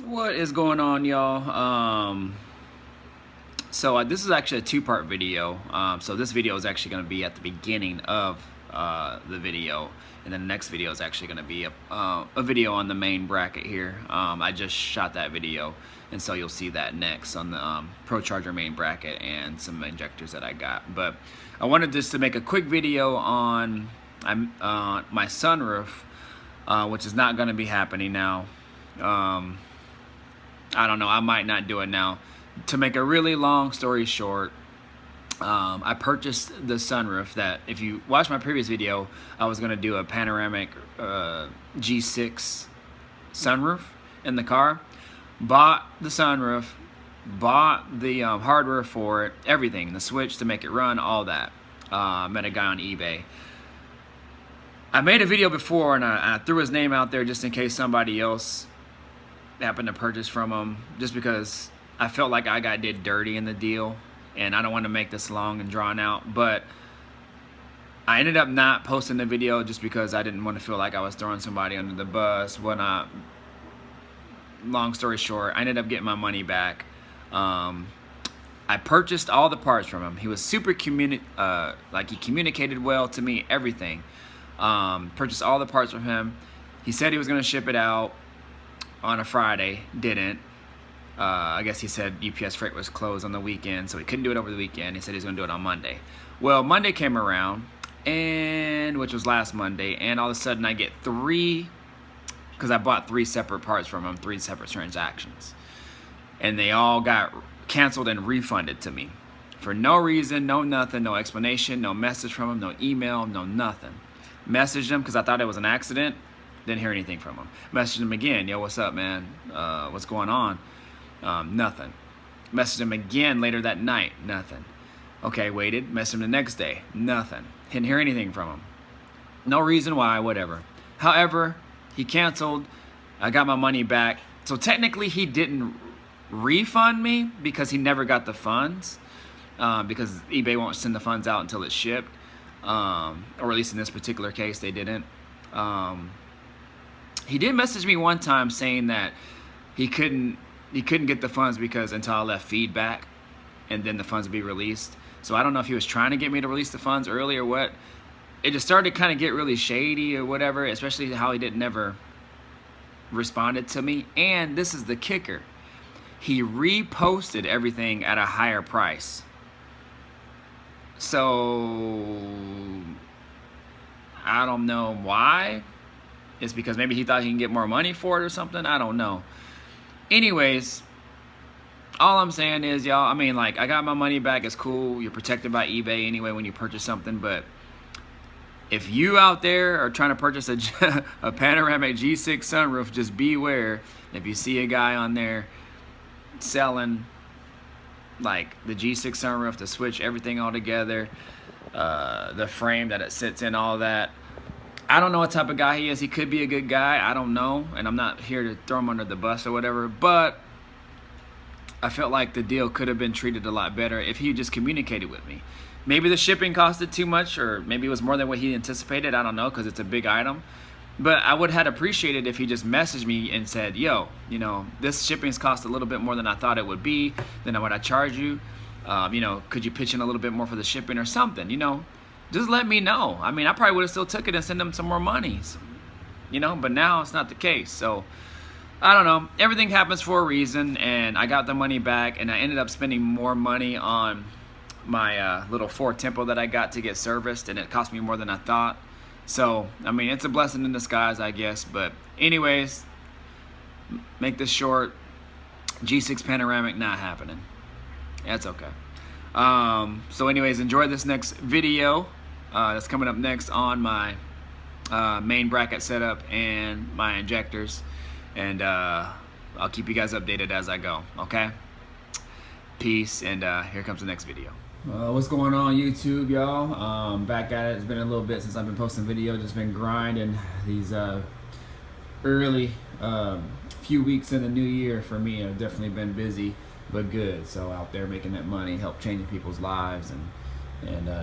What is going on, y'all? So this is actually a two-part video. So this video is actually going to be at the beginning of the video, and then the next video is actually going to be a video on the main bracket here. I just shot that video, and so you'll see that next on the ProCharger main bracket and some injectors that I got. But I wanted just to make a quick video on my sunroof, which is not going to be happening now. I don't know, I might not do it now. To make a really long story short, I purchased the sunroof that, if you watch my previous video, I was going to do a panoramic G6 sunroof in the car. Bought the sunroof, bought the hardware for it, everything, the switch to make it run, all that. Met a guy on eBay. I made a video before, and I threw his name out there just in case somebody else happened to purchase from him, just because I felt like I did dirty in the deal, and I don't want to make this long and drawn out. But I ended up not posting the video just because I didn't want to feel like I was throwing somebody under the bus. Long story short, I ended up getting my money back. I purchased all the parts from him. He was super he communicated well to me, everything. Purchased all the parts from him. He said he was going to ship it out on a Friday, didn't. I guess he said UPS freight was closed on the weekend, so he couldn't do it over the weekend. He said he was going to do it on Monday. Well, Monday came around, and which was last Monday, and all of a sudden I get three, because I bought 3 separate parts from him, 3 separate transactions, and they all got canceled and refunded to me for no reason, no nothing, no explanation, no message from him, no email, no nothing. Messaged him because I thought it was an accident. Didn't hear anything from him. Messaged him again. Yo, what's up, man? What's going on? Nothing. Messaged him again later that night. Nothing. Okay, waited. Messaged him the next day. Nothing. Didn't hear anything from him. No reason why, whatever. However, he canceled. I got my money back. So technically he didn't refund me because he never got the funds, because eBay won't send the funds out until it's shipped. Or at least in this particular case, they didn't. He did message me one time saying that he couldn't get the funds because until I left feedback, and then the funds would be released. So I don't know if he was trying to get me to release the funds early or what. It just started to kind of get really shady or whatever, especially how he never responded to me. And this is the kicker. He reposted everything at a higher price. So I don't know why. It's because maybe he thought he can get more money for it or something. I don't know. Anyways, all I'm saying is, y'all, I mean, like, I got my money back. It's cool. You're protected by eBay anyway when you purchase something. But if you out there are trying to purchase a panoramic G6 sunroof, just beware. If you see a guy on there selling like the G6 sunroof, the switch, everything all together, the frame that it sits in, all that. I don't know what type of guy he is. He could be a good guy. I don't know. And I'm not here to throw him under the bus or whatever. But I felt like the deal could have been treated a lot better if he just communicated with me. Maybe the shipping costed too much, or maybe it was more than what he anticipated. I don't know, because it's a big item. But I would have appreciated if he just messaged me and said, yo, you know, this shipping's cost a little bit more than I thought it would be, than what I charge you. You know, could you pitch in a little bit more for the shipping or something, you know? Just let me know. I mean, I probably would have still took it and sent them some more money, you know, but now it's not the case. So I don't know. Everything happens for a reason, and I got the money back, and I ended up spending more money on my little Ford Tempo that I got to get serviced, and it cost me more than I thought. So, I mean, it's a blessing in disguise, I guess. But anyways, make this short, G6 Panoramic not happening. That's okay. So anyways, enjoy this next video that's coming up next on my main bracket setup and my injectors, and I'll keep you guys updated as I go. Okay, peace, and here comes the next video. What's going on, YouTube, y'all? Back at it. It's been a little bit since I've been posting video. Just been grinding these early few weeks in the new year. For me, I've definitely been busy, but good. So out there making that money, help changing people's lives, and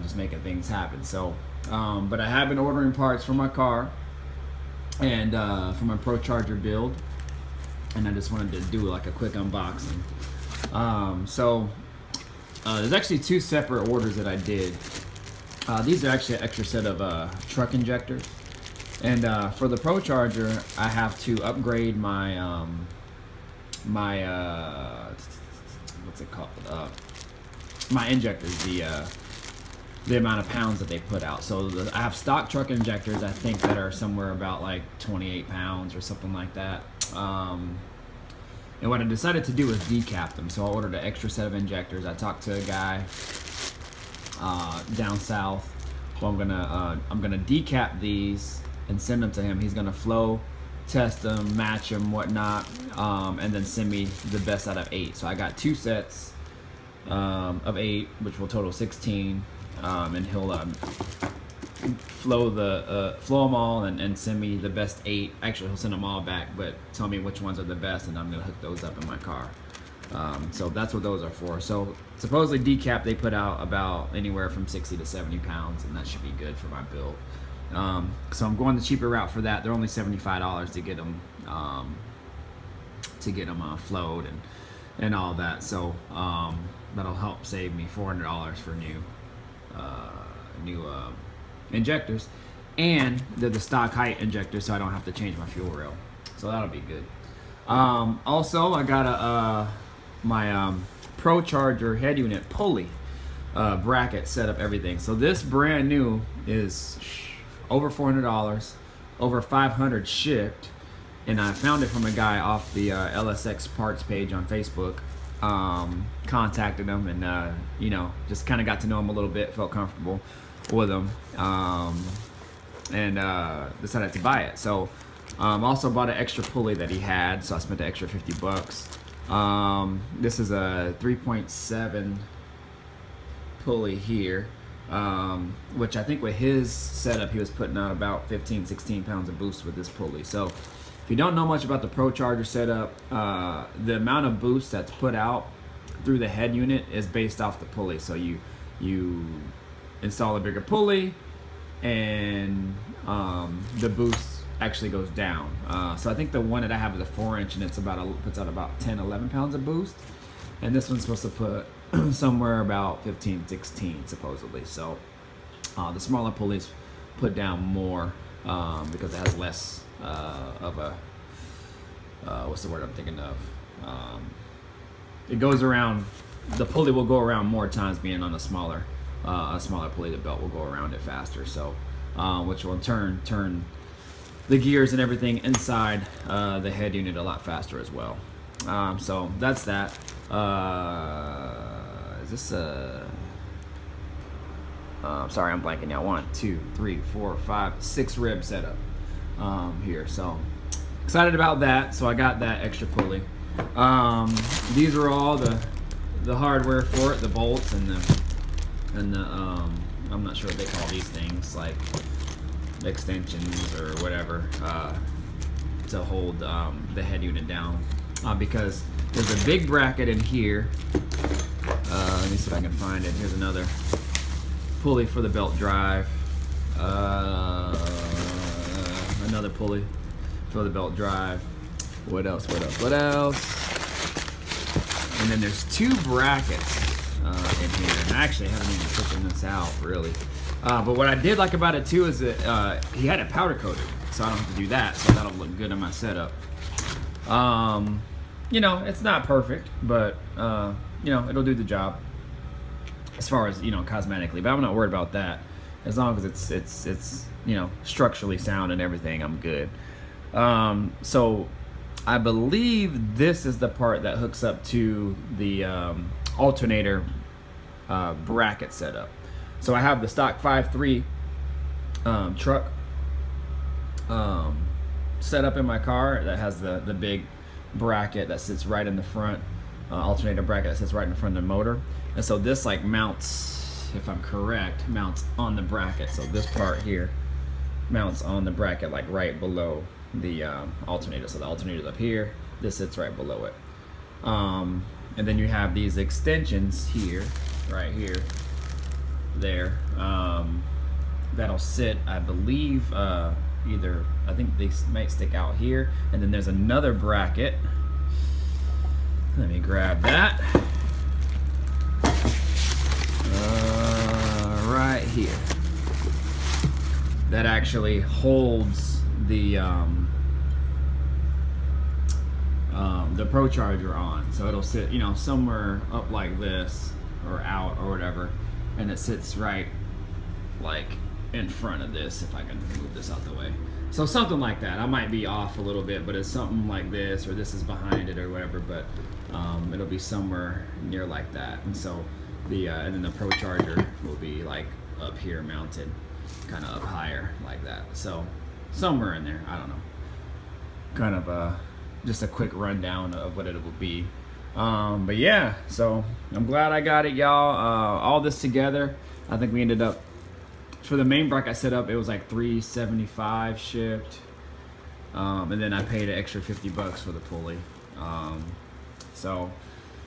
just making things happen. So but I have been ordering parts for my car and for my ProCharger build. and I just wanted to do like a quick unboxing. There's actually two separate orders that I did. These are actually an extra set of truck injectors, and for the ProCharger, I have to upgrade my what's it called? My injectors, the amount of pounds that they put out. So I have stock truck injectors, I think, that are somewhere about like 28 pounds or something like that. And what I decided to do was decap them. So I ordered an extra set of injectors. I talked to a guy down south. Well, I'm gonna decap these and send them to him. He's gonna flow test them, match them, whatnot, and then send me the best out of 8. So I got 2 sets of 8, which will total 16, and he'll flow them all and send me the best 8. Actually, he'll send them all back, but tell me which ones are the best, and I'm gonna hook those up in my car. So that's what those are for. So supposedly decap, they put out about anywhere from 60 to 70 pounds, and that should be good for my build. So I'm going the cheaper route for that. They're only $75 to get them flowed and all that. So that'll help save me $400 for new injectors, and they're the stock height injectors, so I don't have to change my fuel rail. So that'll be good. Also, I got my ProCharger head unit pulley bracket set up, everything. So this brand new is over $400, over $500 shipped, and I found it from a guy off the LSX parts page on Facebook. Contacted him, and just kind of got to know him a little bit, felt comfortable with him, and decided to buy it. So also bought an extra pulley that he had, so I spent the extra $50. This is a 3.7 pulley here, which I think with his setup, he was putting out about 15-16 pounds of boost with this pulley. So if you don't know much about the ProCharger setup, the amount of boost that's put out through the head unit is based off the pulley. So you install a bigger pulley, and the boost actually goes down. So I think the one that I have is a 4-inch, and puts out about 10-11 pounds of boost, and this one's supposed to put somewhere about 15-16 supposedly. So the smaller pulleys put down more because it has less of a what's the word I'm thinking of? It goes around. The pulley will go around more times, being on a smaller pulley. The belt will go around it faster. So which will in turn turn the gears and everything inside the head unit a lot faster as well. So that's that. Is this a... sorry, I'm blanking out. 1, 2, 3, 4, 5, 6 rib setup here. So excited about that. So I got that extra pulley. These are all the hardware for it, the bolts and the I'm not sure what they call these things, like extensions or whatever, to hold the head unit down, because there's a big bracket in here. Let me see if I can find it. Here's another pulley for the belt drive, another pulley for the belt drive. What else? And then there's 2 brackets in here, and I actually haven't even taken this out really. But what I did like about it too is that he had it powder coated, so I don't have to do that. So that'll look good in my setup. It's not perfect, but it'll do the job as far as cosmetically. But I'm not worried about that. As long as it's structurally sound and everything, I'm good. So I believe this is the part that hooks up to the alternator bracket setup. So I have the stock 5.3 truck set up in my car that has the big bracket that sits right in the front, alternator bracket that sits right in front of the motor. And so this mounts, if I'm correct, mounts on the bracket. So this part here mounts on the bracket, like right below the alternator. So the alternator's up here, this sits right below it. And then you have these extensions here, right here, there, that'll sit, I believe, I think they might stick out here, and then there's another bracket Let me grab that. Right here. That actually holds the ProCharger on, so it'll sit, you know, somewhere up like this or out or whatever, and it sits right like in front of this. If I can move this out the way, so something like that. I might be off a little bit, but it's something like this, or this is behind it or whatever, but it'll be somewhere near like that. And so the and then the ProCharger will be like up here mounted, kind of up higher like that, so somewhere in there, I don't know. Kind of just a quick rundown of what it will be. But yeah, so I'm glad I got it, y'all. All this together, I think we ended up, for the main bracket setup, it was like $375 shipped, and then I paid an extra $50 for the pulley. So,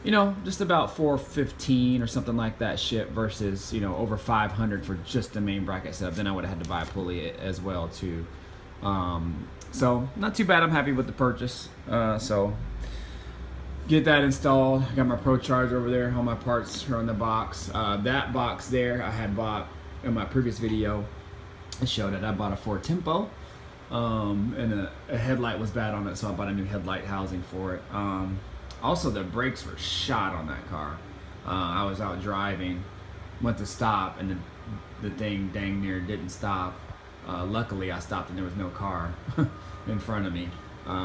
you know, just about $415 or something like that shipped versus, you know, over $500 for just the main bracket setup. Then I would have had to buy a pulley as well too. So not too bad. I'm happy with the purchase. So get that installed. I got my ProCharger over there. All my parts are on the box. That box there I had bought in my previous video. I showed it. I bought a Ford Tempo, and a headlight was bad on it, so I bought a new headlight housing for it. Also, the brakes were shot on that car. I was out driving, went to stop, and the thing dang near didn't stop. Luckily, I stopped and there was no car in front of me.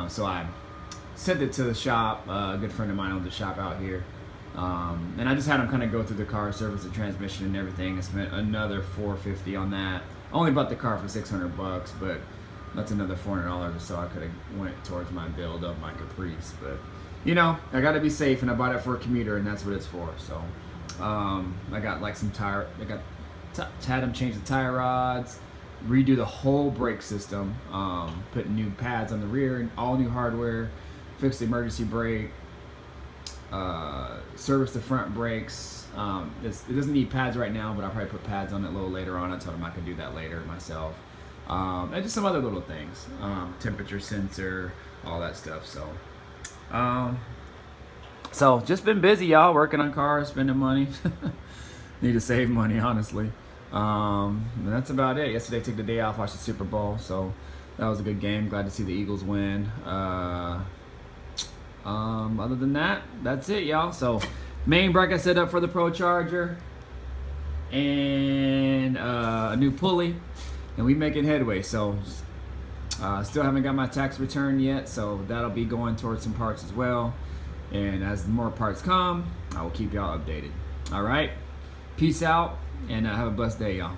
So I sent it to the shop. A good friend of mine owns the shop out here. And I just had them kind of go through the car, service the transmission and everything. I spent another $450 on that. Only bought the car for $600, but that's another $400 or so I could have went towards my build of my Caprice. But you know, I got to be safe, and I bought it for a commuter, and that's what it's for. So I got like some tire. I got had them change the tire rods, redo the whole brake system, put new pads on the rear, and all new hardware, fix the emergency brake, service the front brakes. It doesn't need pads right now, but I'll probably put pads on it a little later on. I told them I could do that later myself. And just some other little things, temperature sensor, all that stuff. So just been busy, y'all, working on cars, spending money. Need to save money, honestly. And that's about it. Yesterday took the day off, watched the Super Bowl, so that was a good game. Glad to see the Eagles win. Other than that, that's it, y'all. So main bracket set up for the ProCharger and a new pulley, and we making headway. So still haven't got my tax return yet, so that'll be going towards some parts as well. And as more parts come, I will keep y'all updated. All right, peace out, and have a blessed day, y'all.